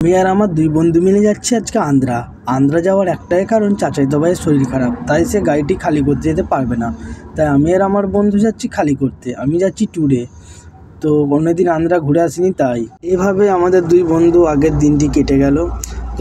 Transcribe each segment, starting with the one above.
আমি আর আমার দুই বন্ধু মিলে যাচ্ছি আজকে আন্ধ্রা যাওয়ার একটাই কারণ, চাচাতো ভাইয়ের শরীর খারাপ, তাই সে গাড়িটি খালি করতে যেতে পারবে না। তাই আমি আর আমার বন্ধু যাচ্ছি খালি করতে। আমি যাচ্ছি ট্যুরে, তো অন্যদিন আন্ধ্রা ঘুরে আসিনি, তাই এভাবে আমাদের দুই বন্ধু আগের দিনটি কেটে গেল।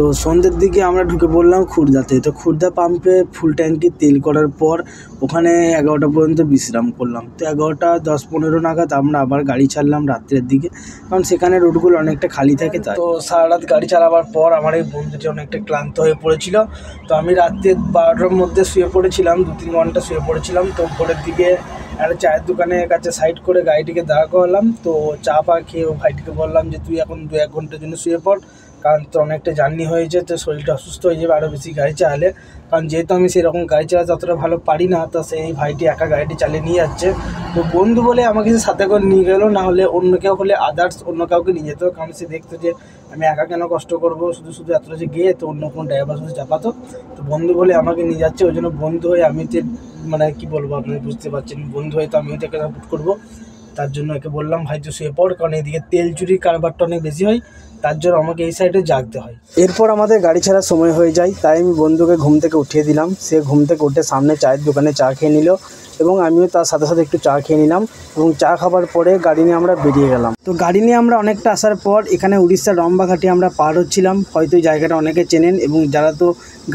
তো সন্ধ্যের দিকে আমরা ঢুকে পড়লাম খুর্দাতে। তো খুর্দা পাম্পে ফুল ট্যাঙ্কি তেল করার পর ওখানে 11টা পর্যন্ত বিশ্রাম করলাম। তো 11টা 10-15 নাগাদ আমরা আবার গাড়ি ছাড়লাম রাত্রের দিকে, কারণ সেখানে রোডগুলো অনেকটা খালি থাকে। তাই তো সারা রাত গাড়ি চালাবার পর আমার এই বন্ধুটি অনেকটা ক্লান্ত হয়ে পড়েছিল। তো আমি রাত্রে 12টার মধ্যে শুয়ে পড়েছিলাম, 2-3 ঘন্টা শুয়ে পড়েছিলাম। তো ভোরের দিকে একটা চায়ের দোকানের কাছে সাইড করে গাড়িটিকে দাঁড়া করালাম। তো চা পা খেয়ে ভাইটিকে বললাম যে তুই এখন 2-1 ঘন্টার জন্য শুয়ে পড়, কারণ তো অনেকটা জার্নি হয়েছে, তো শরীরটা অসুস্থ হয়ে যাবে আরও বেশি গাড়ি চালালে। কারণ যেহেতু আমি সেরকম গাড়ি চালাতে অতটা ভালো পারি না, তো সেই ভাইটি একা গাড়িটি চালিয়ে নিয়ে যাচ্ছে। তো বন্ধু বলে আমাকে সে সাথে করে নিয়ে গেলো, না হলে অন্য কেউ হলে আদার্স অন্য কাউকে নিয়ে যেত, কারণ সে দেখতো যে আমি একা কেন কষ্ট করবো, শুধু এতটা যে গিয়ে তো অন্য কোনো ড্রাইভার শুধু চাপাতো। তো বন্ধু বলে আমাকে নিয়ে যাচ্ছে, ওই জন্য বন্ধু হয়ে আমি যে মানে কী বলবো আপনি বুঝতে পারছেন, বন্ধু হয়ে তো আমিও তাকে সাপোর্ট করবো। তার জন্য একে বললাম ভাই তো শুয়ে পড়, কারণ এদিকে তেল চুরির কারবারটা অনেক বেশি হয়, তার জন্য আমাকে এই সাইডে জাগতে হয়। এরপর আমাদের গাড়ি ছাড়ার সময় হয়ে যায়, তাই আমি বন্ধুকে ঘুম থেকে উঠিয়ে দিলাম। সে ঘুম থেকে উঠে সামনে চায়ের দোকানে চা খেয়ে নিল, এবং আমিও তার সাথে সাথে একটু চা খেয়ে নিলাম। এবং চা খাবার পরে গাড়ি নিয়ে আমরা বেরিয়ে গেলাম। তো গাড়ি নিয়ে আমরা অনেকটা আসার পর এখানে উড়িষ্যার রম্বাঘাটি আমরা পার হচ্ছিলাম। হয়তো এই জায়গাটা অনেকে চেনেন, এবং যারা তো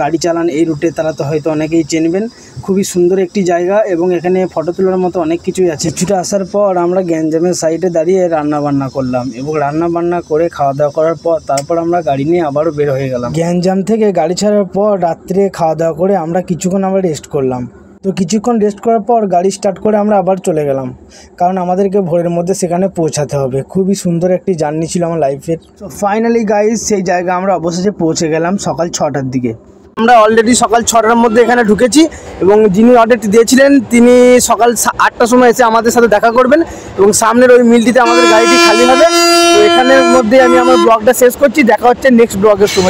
গাড়ি চালান এই রুটে তারা তো হয়তো অনেকেই চিনবেন। খুবই সুন্দর একটি জায়গা, এবং এখানে ফটো তোলার মতো অনেক কিছুই আছে। কিছুটা আসার পর আমরা গ্যাঞ্জামের সাইডে দাঁড়িয়ে রান্নাবান্না করলাম, এবং রান্নাবান্না করে খাওয়া দাওয়া করার পর তারপর আমরা গাড়ি নিয়ে আবারও বের হয়ে গেলাম। গ্যাঞ্জাম থেকে গাড়ি ছাড়ার পর রাত্রে খাওয়া দাওয়া করে আমরা কিছুক্ষণ আবার রেস্ট করলাম। তো কিছুক্ষণ রেস্ট করার পর গাড়ি স্টার্ট করে আমরা আবার চলে গেলাম, কারণ আমাদেরকে ভোরের মধ্যে সেখানে পৌঁছাতে হবে। খুবই সুন্দর একটি জার্নি ছিল আমার লাইফের। তো ফাইনালি গাইজ সেই জায়গা আমরা অবশেষে পৌঁছে গেলাম সকাল 6টার দিকে। আমরা অলরেডি সকাল 6টার মধ্যে এখানে ঢুকেছি, এবং যিনি অর্ডারটি দিয়েছিলেন তিনি সকাল 8টার সময় এসে আমাদের সাথে দেখা করবেন, এবং সামনের ওই মিলটিতে আমাদের গাড়িটি খালি হবে। তো এখানের মধ্যে আমি আমার ব্লগটা শেষ করছি, দেখা হচ্ছে নেক্সট ব্লগের সময়।